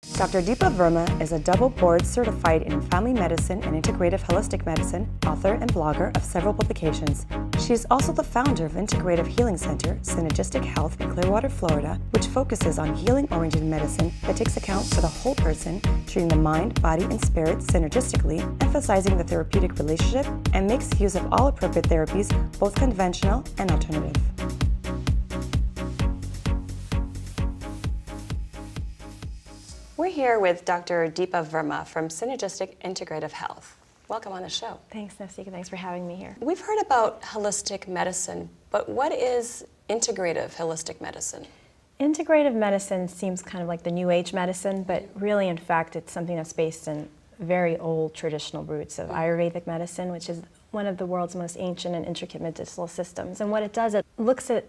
Dr. Deepa Verma is a double board certified in family medicine and integrative holistic medicine, author and blogger of several publications. She is also the founder of Integrative Healing Center, Synergistic Health in Clearwater, Florida, which focuses on healing-oriented medicine that takes account for the whole person, treating the mind, body, and spirit synergistically, emphasizing the therapeutic relationship, and makes use of all appropriate therapies, both conventional and alternative. We're here with Dr. Deepa Verma from Synergistic Integrative Health. Welcome on the show. Thanks, Nafsika. Thanks for having me here. We've heard about holistic medicine, but what is integrative holistic medicine? Integrative medicine seems kind of like the new age medicine, but really, in fact, it's something that's based in very old traditional roots of Ayurvedic medicine, which is one of the world's most ancient and intricate medicinal systems. And what it does, it looks at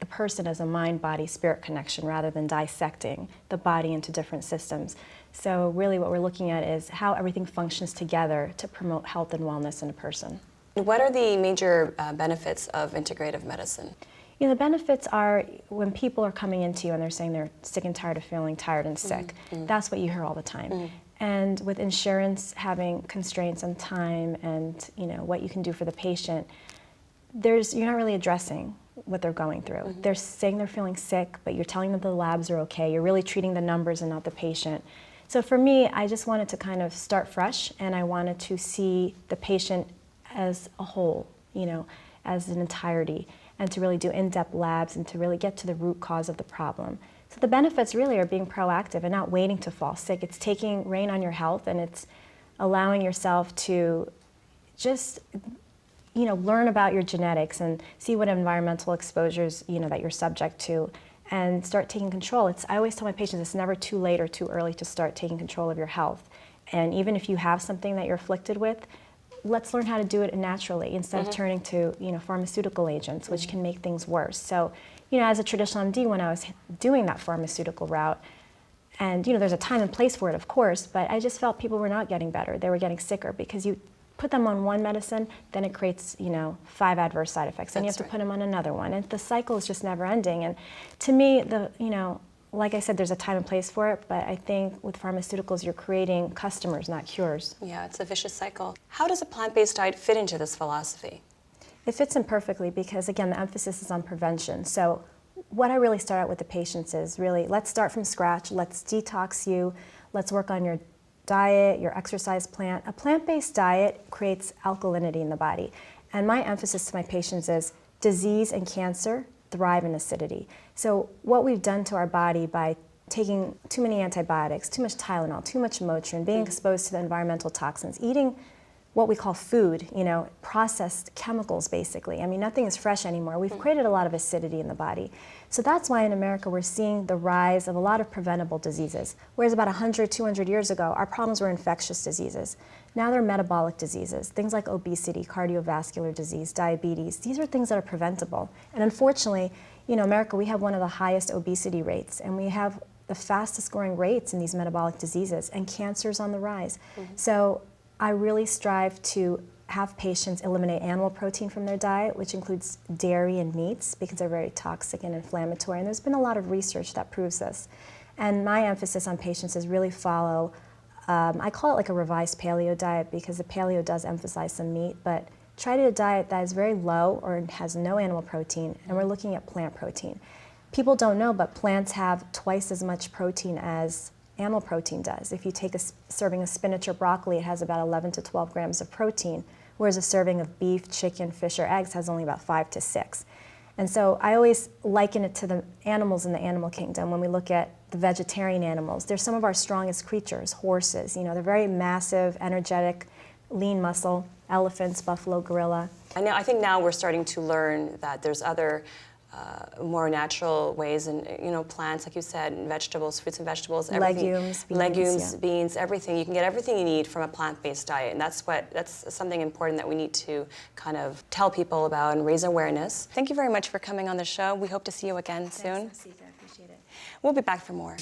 the person as a mind-body-spirit connection rather than dissecting the body into different systems. So really what we're looking at is how everything functions together to promote health and wellness in a person. What are the major benefits of integrative medicine? You know, the benefits are when people are coming into you and they're saying they're sick and tired of feeling tired and sick. That's what you hear all the time. And with insurance having constraints on time and what you can do for the patient, you're not really addressing what they're going through. They're saying they're feeling sick, but you're telling them the labs are okay. You're really treating the numbers and not the patient. So for me, I just wanted to kind of start fresh, and I wanted to see the patient as a whole, as an entirety, and to really do in-depth labs and to really get to the root cause of the problem. So the benefits really are being proactive and not waiting to fall sick. It's taking reign on your health, and it's allowing yourself to just learn about your genetics and see what environmental exposures, that you're subject to, and start taking control. I always tell my patients it's never too late or too early to start taking control of your health. And even if you have something that you're afflicted with, let's learn how to do it naturally instead of turning to, pharmaceutical agents, which can make things worse. So, as a traditional MD, when I was doing that pharmaceutical route, and, there's a time and place for it, of course, but I just felt people were not getting better. They were getting sicker because you put them on one medicine, then it creates, 5 adverse side effects. Then you have to put them on another one. And the cycle is just never ending. And to me, like I said, there's a time and place for it, but I think with pharmaceuticals, you're creating customers, not cures. Yeah, it's a vicious cycle. How does a plant-based diet fit into this philosophy? It fits in perfectly because, again, the emphasis is on prevention. So what I really start out with the patients is really, let's start from scratch, let's detox you, let's work on your diet, your exercise plan. A plant-based diet creates alkalinity in the body. And my emphasis to my patients is disease and cancer thrive in acidity. So what we've done to our body by taking too many antibiotics, too much Tylenol, too much Motrin, being exposed to the environmental toxins, eating what we call food, processed chemicals basically. I mean, nothing is fresh anymore. We've created a lot of acidity in the body. So that's why in America we're seeing the rise of a lot of preventable diseases. Whereas about 100, 200 years ago, our problems were infectious diseases. Now they're metabolic diseases, things like obesity, cardiovascular disease, diabetes. These are things that are preventable. And unfortunately, America, we have one of the highest obesity rates, and we have the fastest growing rates in these metabolic diseases, and cancer's on the rise. So I really strive to have patients eliminate animal protein from their diet, which includes dairy and meats, because they're very toxic and inflammatory. And there's been a lot of research that proves this. And my emphasis on patients is really follow, I call it like a revised paleo diet, because the paleo does emphasize some meat, but try to do a diet that is very low or has no animal protein, and we're looking at plant protein. People don't know, but plants have twice as much protein as animal protein does. If you take a serving of spinach or broccoli, it has about 11 to 12 grams of protein, whereas a serving of beef, chicken, fish, or eggs has only about 5 to 6. And so I always liken it to the animals in the animal kingdom. When we look at the vegetarian animals, they're some of our strongest creatures, horses. They're very massive, energetic, lean muscle, elephants, buffalo, gorilla. I think now we're starting to learn that there's other more natural ways, and plants, like you said, and vegetables, fruits and vegetables, everything. Legumes, beans, everything. You can get everything you need from a plant-based diet, and that's something important that we need to kind of tell people about and raise awareness. Thank you very much for coming on the show. We hope to see you again soon. Thanks, Nafsika. I appreciate it. We'll be back for more.